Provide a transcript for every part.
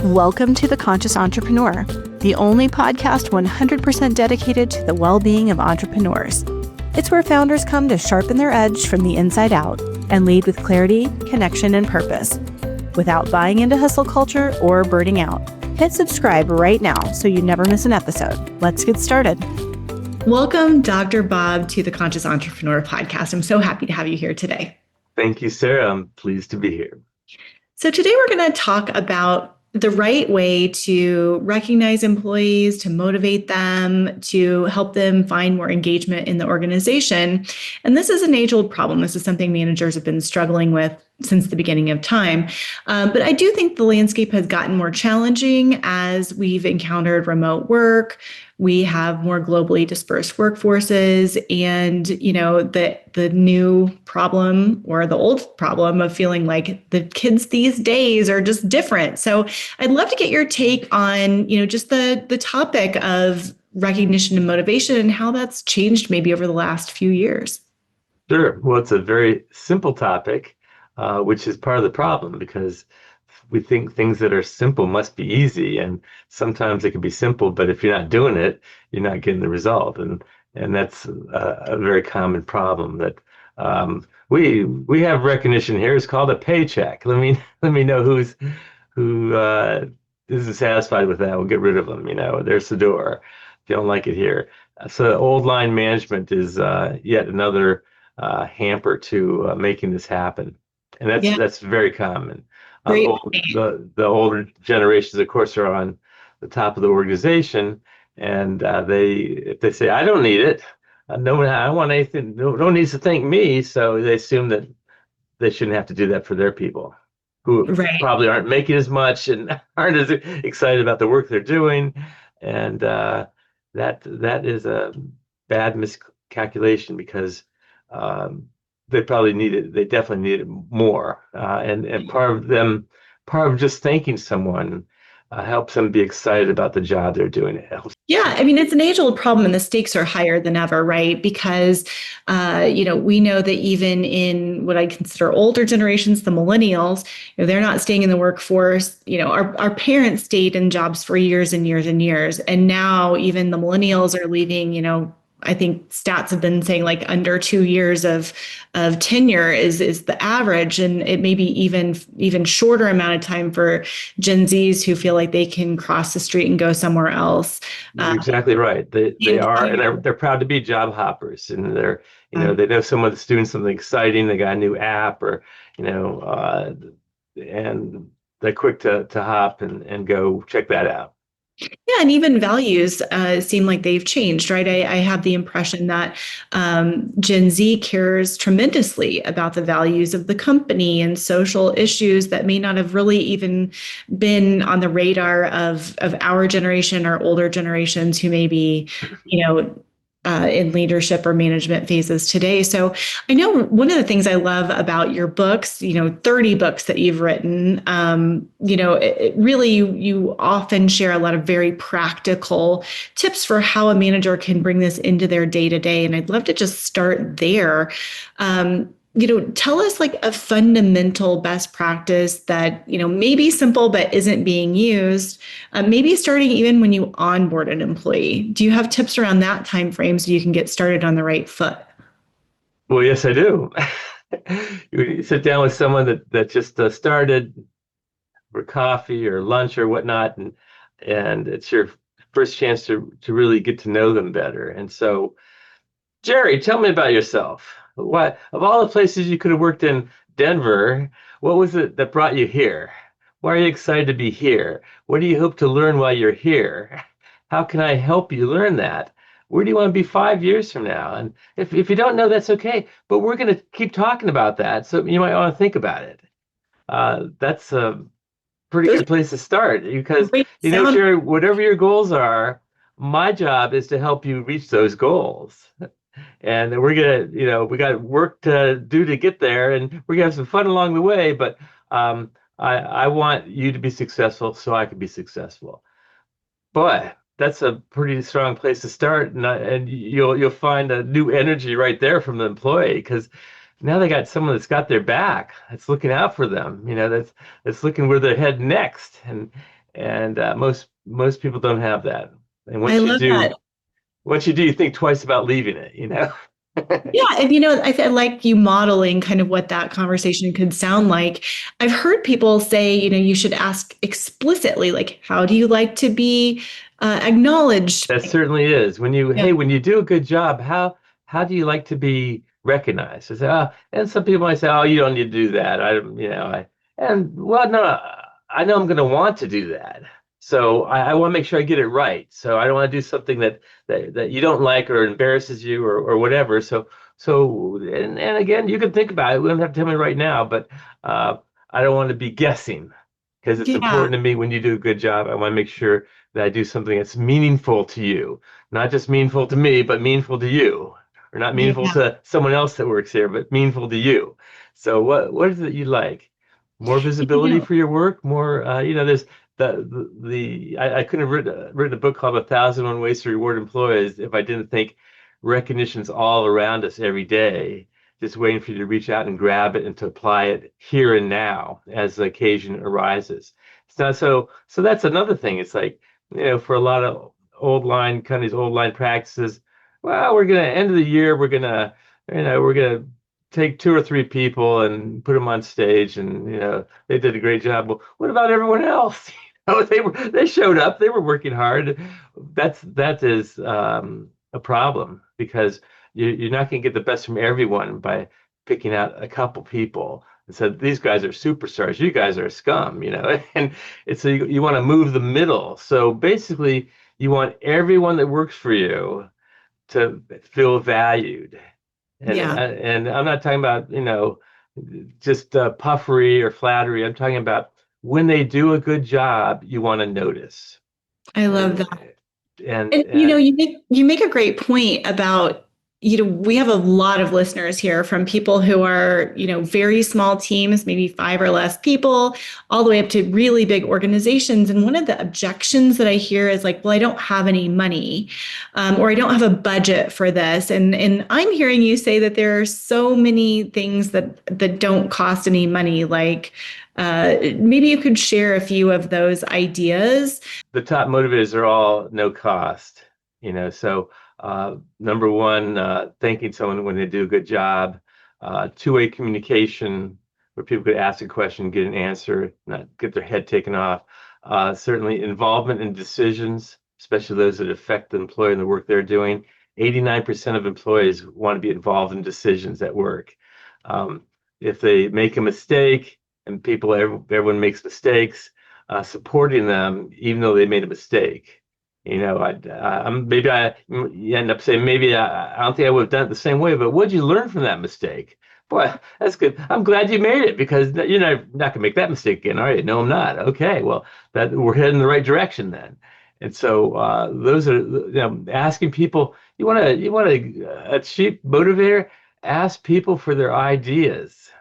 Welcome to The Conscious Entrepreneur, the only podcast 100% dedicated to the well-being of entrepreneurs. It's where founders come to sharpen their edge from the inside out and lead with clarity, connection, and purpose, without buying into hustle culture or burning out. Hit subscribe right now so you never miss an episode. Let's get started. Welcome, Dr. Bob, to The Conscious Entrepreneur podcast. I'm so happy to have you here today. Thank you, Sarah. I'm pleased to be here. So today we're going to talk about the right way to recognize employees, to motivate them, to help them find more engagement in the organization. And this is an age-old problem. This is something managers have been struggling with since the beginning of time. But I do think the landscape has gotten more challenging as we've encountered remote work. We have more globally dispersed workforces, and the new problem or the old problem of feeling like the kids these days are just different. So I'd love to get your take on just the topic of recognition and motivation and how that's changed maybe over the last few years. Sure. Well, it's a very simple topic, which is part of the problem because we think things that are simple must be easy, and sometimes it can be simple, but if you're not doing it, you're not getting the result, and that's a very common problem that we have recognition here. It's called a paycheck. Let me know who isn't satisfied with that. We'll get rid of them. There's the door. If you don't like it here, so old line management is yet another hamper to making this happen, and that's very common. The older generations, of course, are on the top of the organization, and if they say, "I don't need it, no one, I want anything, no one needs to thank me," so they assume that they shouldn't have to do that for their people, who probably aren't making as much and aren't as excited about the work they're doing, and that is a bad miscalculation because they probably need it. They definitely need it more. And part of just thanking someone helps them be excited about the job they're doing. It helps. Yeah, I mean, it's an age-old problem and the stakes are higher than ever, right? Because, we know that even in what I consider older generations, the millennials, they're not staying in the workforce. Our parents stayed in jobs for years and years and years. And now even the millennials are leaving, I think stats have been saying like under 2 years of tenure is the average, and it may be even shorter amount of time for Gen Zs who feel like they can cross the street and go somewhere else. You're exactly right. They are, and they're proud to be job hoppers, and they're they know someone that's doing something exciting. They got a new app, or and they're quick to hop and go check that out. Yeah, and even values seem like they've changed, right? I have the impression that Gen Z cares tremendously about the values of the company and social issues that may not have really even been on the radar of our generation or older generations who may be, in leadership or management phases today. So I know one of the things I love about your books, 30 books that you've written, it really, you often share a lot of very practical tips for how a manager can bring this into their day-to-day. And I'd love to just start there. Tell us like a fundamental best practice that, may be simple, but isn't being used, maybe starting even when you onboard an employee. Do you have tips around that time frame so you can get started on the right foot? Well, yes, I do. You sit down with someone that just started for coffee or lunch or whatnot, and it's your first chance to really get to know them better. And so, Jerry, tell me about yourself. What, of all the places you could have worked in Denver, what was it that brought you here? Why are you excited to be here? What do you hope to learn while you're here? How can I help you learn that? Where do you want to be 5 years from now? And if you don't know, that's okay. But we're going to keep talking about that. So you might want to think about it. That's a pretty good place to start because, Jerry, whatever your goals are, my job is to help you reach those goals. And we're gonna, we got work to do to get there, and we're gonna have some fun along the way. But I want you to be successful, so I can be successful. Boy, that's a pretty strong place to start, and you'll find a new energy right there from the employee because now they got someone that's got their back, that's looking out for them. That's looking where they're heading next, and most people don't have that. And I love that. once you do, you think twice about leaving it, you know? Yeah, and I like you modeling kind of what that conversation could sound like. I've heard people say, you should ask explicitly, like, how do you like to be acknowledged? That certainly is. Yeah, When you do a good job, how do you like to be recognized? I say, and some people might say, oh, you don't need to do that. And well, no, I know I'm going to want to do that. So I want to make sure I get it right. So I don't want to do something that you don't like or embarrasses you or whatever. And again, you can think about it. We don't have to tell me right now, but uh, I don't want to be guessing because it's yeah, important to me when you do a good job. I want to make sure that I do something that's meaningful to you, not just meaningful to me, but meaningful to you, or not meaningful yeah. to someone else that works here, but meaningful to you. So what is it you like? More You visibility know, for your work, more there's I couldn't have written a book called 1,001 Ways to Reward Employees if I didn't think recognition's all around us every day, just waiting for you to reach out and grab it and to apply it here and now as the occasion arises. It's not so that's another thing. It's like, for a lot of old line practices, well, we're gonna end of the year, we're gonna take two or three people and put them on stage, and they did a great job. Well, what about everyone else? They showed up, they were working hard. That is a problem because you're not going to get the best from everyone by picking out a couple people and said these guys are superstars, you guys are scum, and it's so you want to move the middle. So basically, you want everyone that works for you to feel valued. yeah. And I'm not talking about, just puffery or flattery. I'm talking about when they do a good job, you want to notice. I love And that. and And and you make a great point about, we have a lot of listeners here from people who are, very small teams, maybe five or less people, all the way up to really big organizations. And one of the objections that I hear is like, well, I don't have any money, or I don't have a budget for this. And I'm hearing you say that there are so many things that don't cost any money. Like, maybe you could share a few of those ideas. the top motivators are all no cost, So number one, thanking someone when they do a good job, two-way communication where people could ask a question, get an answer, not get their head taken off. Certainly involvement in decisions, especially those that affect the employee and the work they're doing. 89% of employees want to be involved in decisions at work. Um, if they make a mistake, and everyone makes mistakes, supporting them even though they made a mistake. Maybe you end up saying maybe I don't think I would have done it the same way, but what did you learn from that mistake? Boy, that's good. I'm glad you made it because you're not gonna make that mistake again, are you? No, I'm not. Okay, well, that we're heading in the right direction then. And so those are asking people. You want a cheap motivator? Ask people for their ideas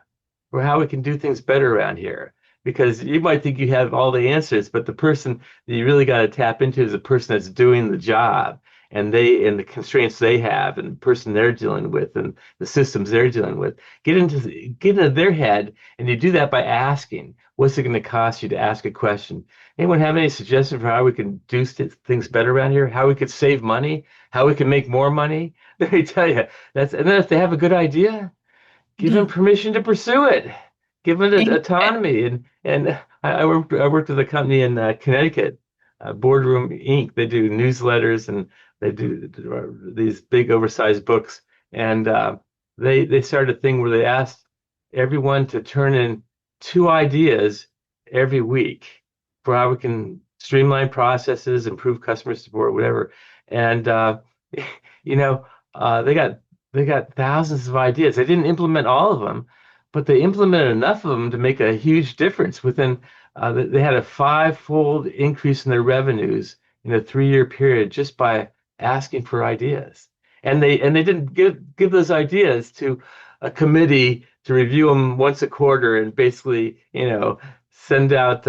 or how we can do things better around here. Because you might think you have all the answers, but the person that you really got to tap into is the person that's doing the job and the constraints they have and the person they're dealing with and the systems they're dealing with. Get into their head, and you do that by asking, what's it going to cost you to ask a question? Anyone have any suggestions for how we can do things better around here? How we could save money? How we can make more money? Let me tell you, and then if they have a good idea, give them permission to pursue it. Give them autonomy. And I worked with a company in Connecticut, Boardroom Inc. They do newsletters and they do these big oversized books. And they started a thing where they asked everyone to turn in two ideas every week for how we can streamline processes, improve customer support, whatever. And you know, they got thousands of ideas. They didn't implement all of them, but they implemented enough of them to make a huge difference. They had a five-fold increase in their revenues in a 3-year period just by asking for ideas. And they didn't give those ideas to a committee to review them once a quarter and basically, send out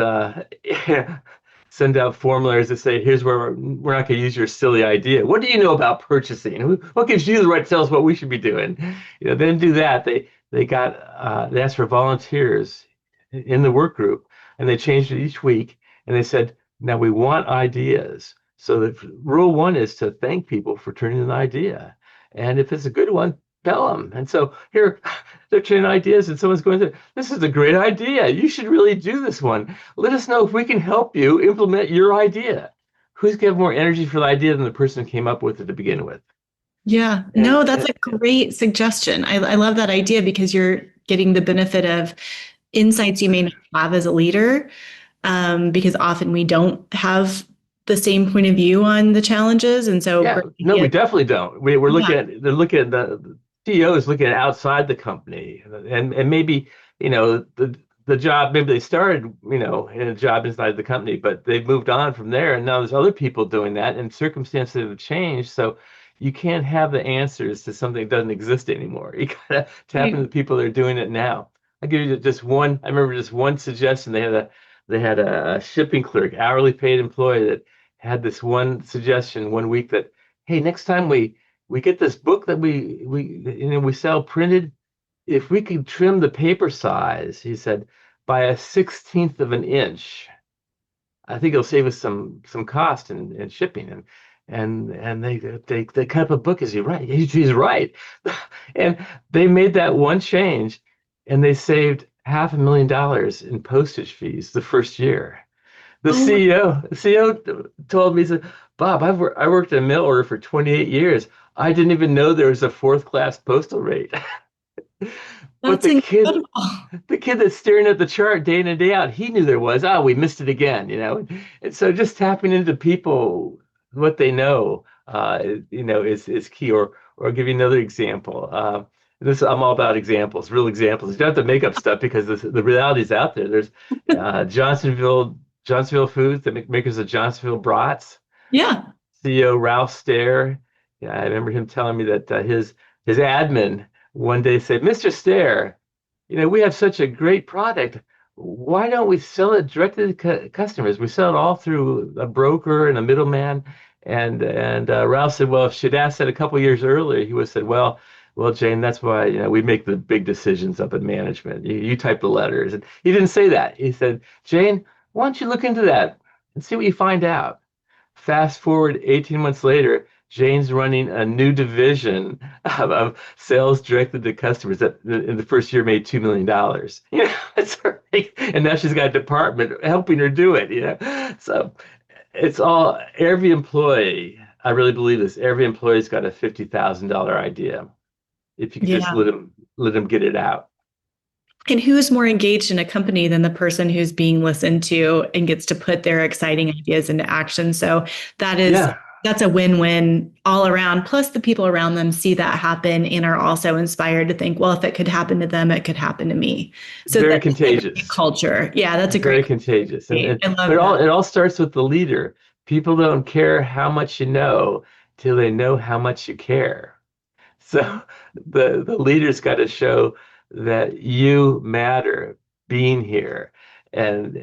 send out formulas that say, here's where we're not going to use your silly idea. What do you know about purchasing? What gives you the right to tell us what we should be doing? They didn't do that. They asked for volunteers in the work group, and they changed it each week. And they said, Now we want ideas. So the rule one is to thank people for turning an idea. And if it's a good one, tell them. And so here they're turning ideas and someone's going to, this is a great idea. You should really do this one. Let us know if we can help you implement your idea. Who's got more energy for the idea than the person who came up with it to begin with? Yeah, And no, that's a great suggestion. I love that idea because you're getting the benefit of insights you may not have as a leader, because often we don't have the same point of view on the challenges. And so yeah, great no, we idea. definitely don't. We're Yeah. looking at they're looking at the CEO is looking at outside the company, and maybe the job maybe they started in a job inside the company, but they've moved on from there, and now there's other people doing that, and circumstances have changed. So you can't have the answers to something that doesn't exist anymore. You gotta tap into the people that are doing it now. I'll give you just one. I remember just one suggestion. They had a shipping clerk, hourly paid employee that had this one suggestion one week that, hey, next time we get this book that we sell printed, if we could trim the paper size, he said, by a 16th of an inch, I think it'll save us some cost in shipping. And they cut up a book. Is he right? He's right. And they made that one change, and they saved $500,000 in postage fees the first year. The Oh, my- CEO told me, he said, Bob, I worked a mail order for 28 years. I didn't even know there was a fourth class postal rate. But that's incredible. the kid that's staring at the chart day in and day out, he knew there was. Oh, we missed it again. And so just tapping into people, what they know, is key. Or I'll give you another example. This I'm all about examples, real examples. You don't have to make up stuff because the reality is out there. There's Johnsonville Foods, the makers of Johnsonville brats. Yeah. CEO Ralph Stair. Yeah, I remember him telling me that his admin one day said, "Mr. Stair, we have such a great product. Why don't we sell it directly to customers? We sell it all through a broker and a middleman." And Ralph said, "Well, if she'd asked that a couple years earlier, he would have said, well, Jane, that's why we make the big decisions up in management. You type the letters." And he didn't say that. He said, "Jane, why don't you look into that and see what you find out?" Fast forward 18 months later, Jane's running a new division of sales directed to customers that in the first year made $2 million. And now she's got a department helping her do it. So it's all, every employee, I really believe this, every employee's got a $50,000 idea. If you could just Yeah. let them get it out. And who's more engaged in a company than the person who's being listened to and gets to put their exciting ideas into action? So that is Yeah, that's a win-win all around. Plus the people around them see that happen and are also inspired to think, well, if it could happen to them, it could happen to me. So very that's a great contagious. culture. Yeah, that's a great Very contagious. And, culture. and I but love it all that. it all starts with the leader. People don't care how much you know till they know how much you care. So the leader's got to show that you matter being here. And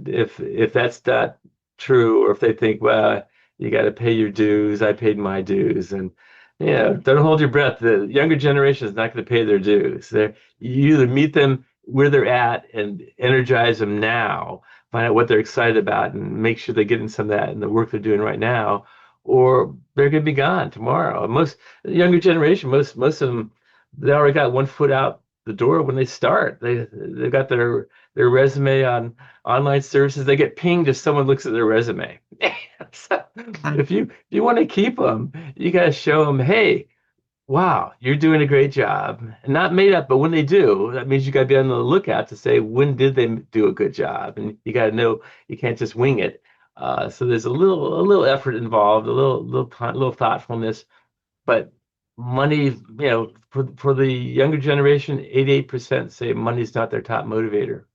if that's not true, or if they think, well, you got to pay your dues, I paid my dues, and don't hold your breath. The younger generation is not going to pay their dues. You either meet them where they're at and energize them now, find out what they're excited about, and make sure they get in some of that in the work they're doing right now, or they're going to be gone tomorrow. Most the younger generation, most of them, they already got one foot out the door when they start. They've got their resume on online services. They get pinged if someone looks at their resume. So if you want to keep them, you got to show them, hey, wow, you're doing a great job. And not made up, but when they do, that means you got to be on the lookout to say when did they do a good job, and you got to know you can't just wing it. So there's a little effort involved, a little thoughtfulness, but money, for the younger generation, 88% say money's not their top motivator.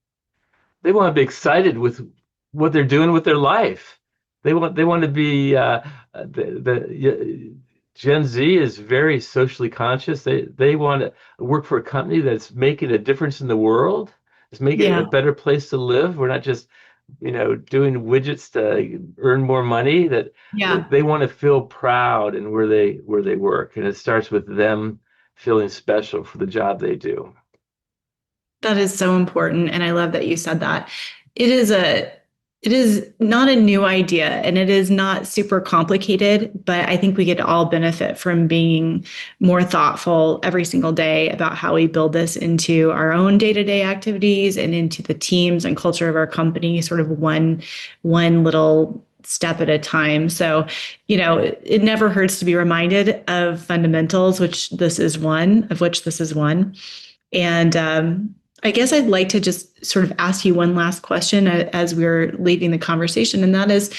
They want to be excited with what they're doing with their life. They want to be the Gen Z is very socially conscious. They want to work for a company that's making a difference in the world. It's making it a Yeah. better place to live. We're not just doing widgets to earn more money. That Yeah. they want to feel proud in where they work, and it starts with them feeling special for the job they do. That is so important. And I love that you said that. It is a It is not a new idea and it is not super complicated, but I think we could all benefit from being more thoughtful every single day about how we build this into our own day-to-day activities and into the teams and culture of our company, sort of one little step at a time. So, it never hurts to be reminded of fundamentals, which this is one. And I guess I'd like to just sort of ask you one last question as we're leaving the conversation, and that is,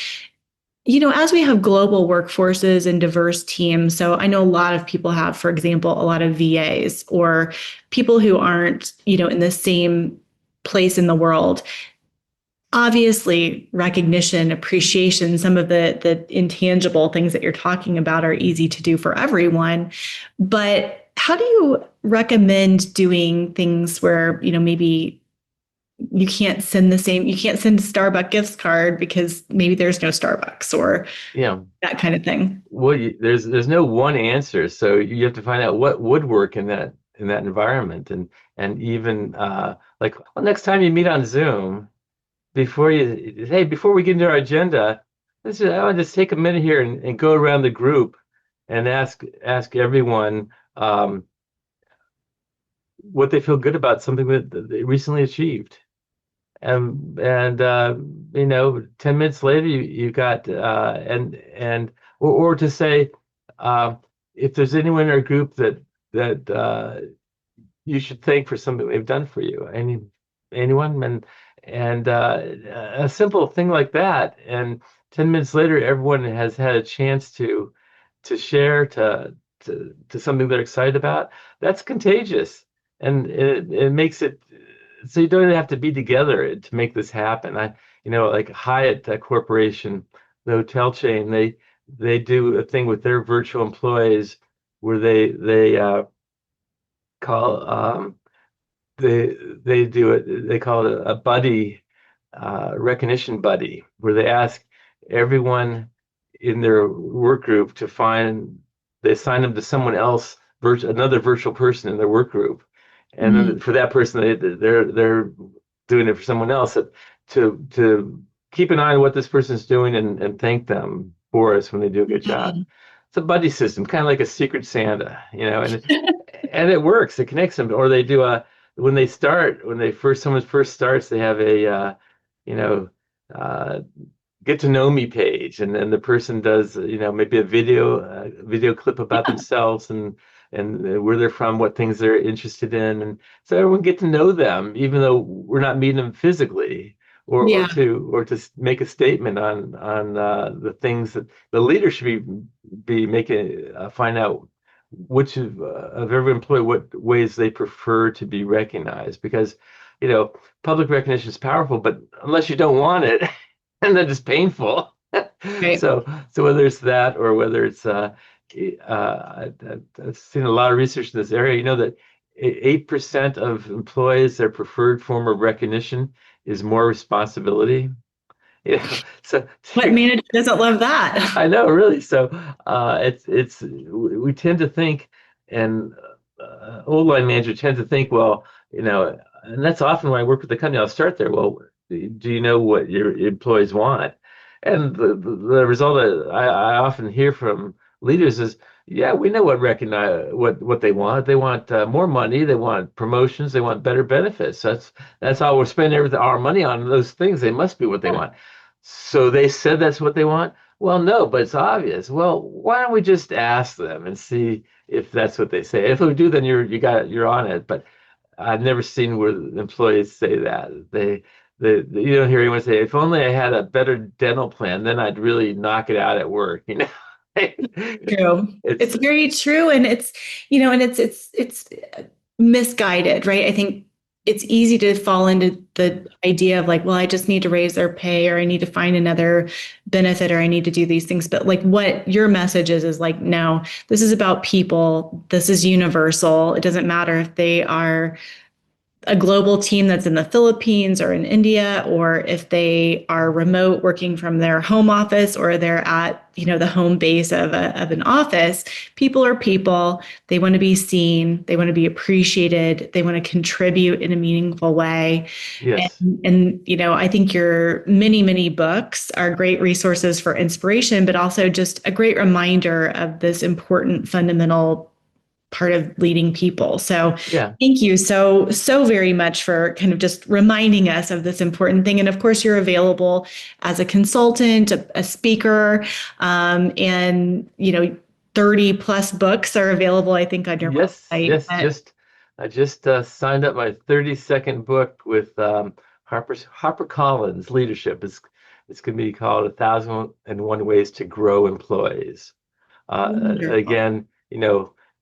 as we have global workforces and diverse teams, so I know a lot of people have, for example, a lot of VAs or people who aren't, in the same place in the world. Obviously, recognition, appreciation, some of the intangible things that you're talking about are easy to do for everyone. But how do you recommend doing things where, maybe you can't send a Starbucks gift card because maybe there's no Starbucks or Yeah. that kind of thing? Well, there's no one answer, so you have to find out what would work in that environment, and even like, well, next time you meet on Zoom, before we get into our agenda, I want to just take a minute here and go around the group and ask everyone what they feel good about, something that they recently achieved. And 10 minutes later you got and or to say, uh, if there's anyone in our group that you should thank for something they've done for you. Anyone? And a simple thing like that. And 10 minutes later, everyone has had a chance to share to something they're excited about. That's contagious, and it makes it so you don't have to be together to make this happen. Like Hyatt Corporation, the hotel chain, they do a thing with their virtual employees where they call they do it. They call it a buddy, recognition buddy, where they ask everyone in their work group they assign them to someone else, another virtual person in their work group, and then Mhm. for that person, they're doing it for someone else, to keep an eye on what this person's doing, and thank them for us when they do a good job. It's a buddy system, kind of like a secret Santa, and it works. It connects them, or they do a when they start when they first someone first starts, they have a you know uh, get to know me page, and then the person does maybe a video clip about themselves, and where they're from, what things they're interested in, and so everyone get to know them even though we're not meeting them physically, or Yeah. to make a statement on the things that the leader should be making, find out which of every employee what ways they prefer to be recognized, because public recognition is powerful, but unless you don't want it, and then it's painful. Right. So whether it's that, or whether it's I've seen a lot of research in this area. That 8% of employees, their preferred form of recognition is more responsibility. So What manager doesn't love that? I know, really. So it's we tend to think, and old line manager tend to think, well, and that's often when I work with the company. I'll start there. Well, do you know what your employees want? And the result that I often hear from leaders is, yeah, we know what they want. They want more money. They want promotions. They want better benefits. That's all we're spending our money on. Those things, they must be what they want. So they said that's what they want. Well, no, but it's obvious. Well, why don't we just ask them and see if that's what they say? If we do, then you're on it. But I've never seen where employees say that. You don't hear anyone say, "If only I had a better dental plan, then I'd really knock it out at work." True. It's It's very true. And it's misguided, right? I think it's easy to fall into the idea of like, well, I just need to raise their pay or I need to find another benefit or I need to do these things. But like what your message is like, no, this is about people. This is universal. It doesn't matter if they are a global team that's in the Philippines or in India, or if they are remote working from their home office, or they're at, the home base of an office, people are people. They want to be seen. They want to be appreciated. They want to contribute in a meaningful way. Yes. And I think your many, many books are great resources for inspiration, but also just a great reminder of this important fundamental part of leading people. So Yeah. thank you so very much for kind of just reminding us of this important thing. And of course, you're available as a consultant, a speaker, and 30 plus books are available, I think, on your Yes. website. Yes. I just signed up my 32nd book with HarperCollins Leadership. It's going to be called 1,001 Ways to Grow Employees. Wonderful. Again,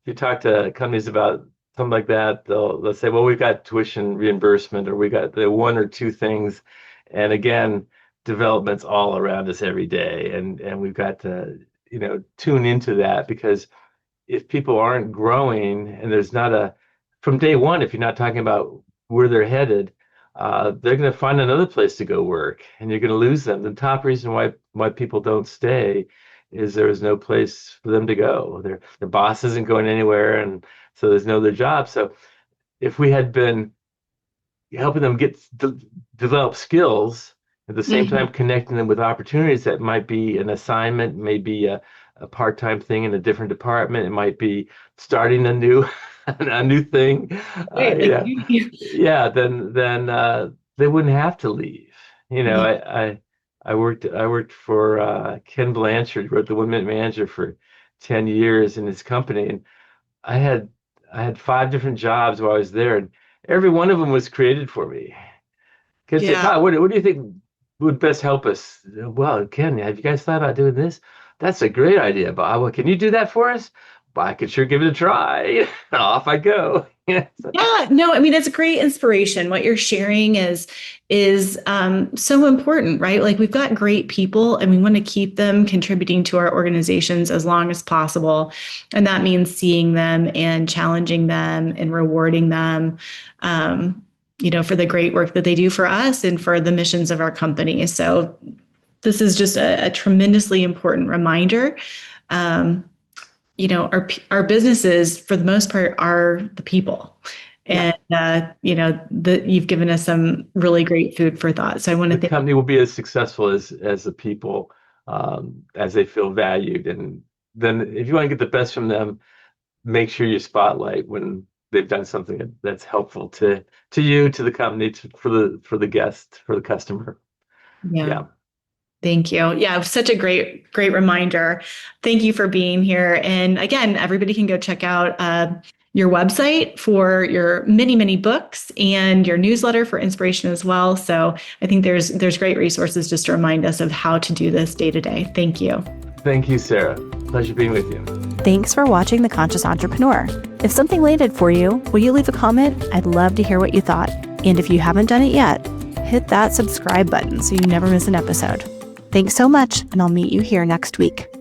if you talk to companies about something like that, they'll say, well, we've got tuition reimbursement, or we got the one or two things. And again, development's all around us every day. And we've got to, tune into that, because if people aren't growing, and there's not from day one, if you're not talking about where they're headed, they're going to find another place to go work, and you're going to lose them. The top reason why people don't stay is there is no place for them to go. Their boss isn't going anywhere, and so there's no other job. So if we had been helping them develop skills, at the same time Mhm. connecting them with opportunities, that might be an assignment, maybe a part-time thing in a different department. It might be starting a new a new thing. Great. Like Yeah. Then they wouldn't have to leave. yeah, I worked for Ken Blanchard, who wrote The 1 Minute Manager, for 10 years in his company, and I had I had 5 different jobs while I was there, and every one of them was created for me. Kids say, yeah. Todd, what do you think would best help us? Well, Ken, have you guys thought about doing this? That's a great idea, Bob. Well, can you do that for us? Well, I could sure give it a try. Off I go. Yeah, no, I mean it's a great inspiration. What you're sharing is so important, right? Like we've got great people and we want to keep them contributing to our organizations as long as possible. And that means seeing them and challenging them and rewarding them, for the great work that they do for us and for the missions of our company. So this is just a tremendously important reminder. Um, our businesses for the most part are the people, Yeah. and you've given us some really great food for thought, so I want to The thank company will be as successful as the people, as they feel valued. And then if you want to get the best from them, make sure you spotlight when they've done something that's helpful to you, to the company, for the guest, for the customer. yeah, Yeah. thank you. Yeah, such a great reminder. Thank you for being here, and again, everybody can go check out your website for your many books and your newsletter for inspiration as well. So I think there's great resources just to remind us of how to do this day to day. Thank you. Thank you, Sarah. Pleasure being with you. Thanks for watching The Conscious Entrepreneur. If something landed for you, will you leave a comment? I'd love to hear what you thought. And if you haven't done it yet, hit that subscribe button so you never miss an episode. Thanks so much, and I'll meet you here next week.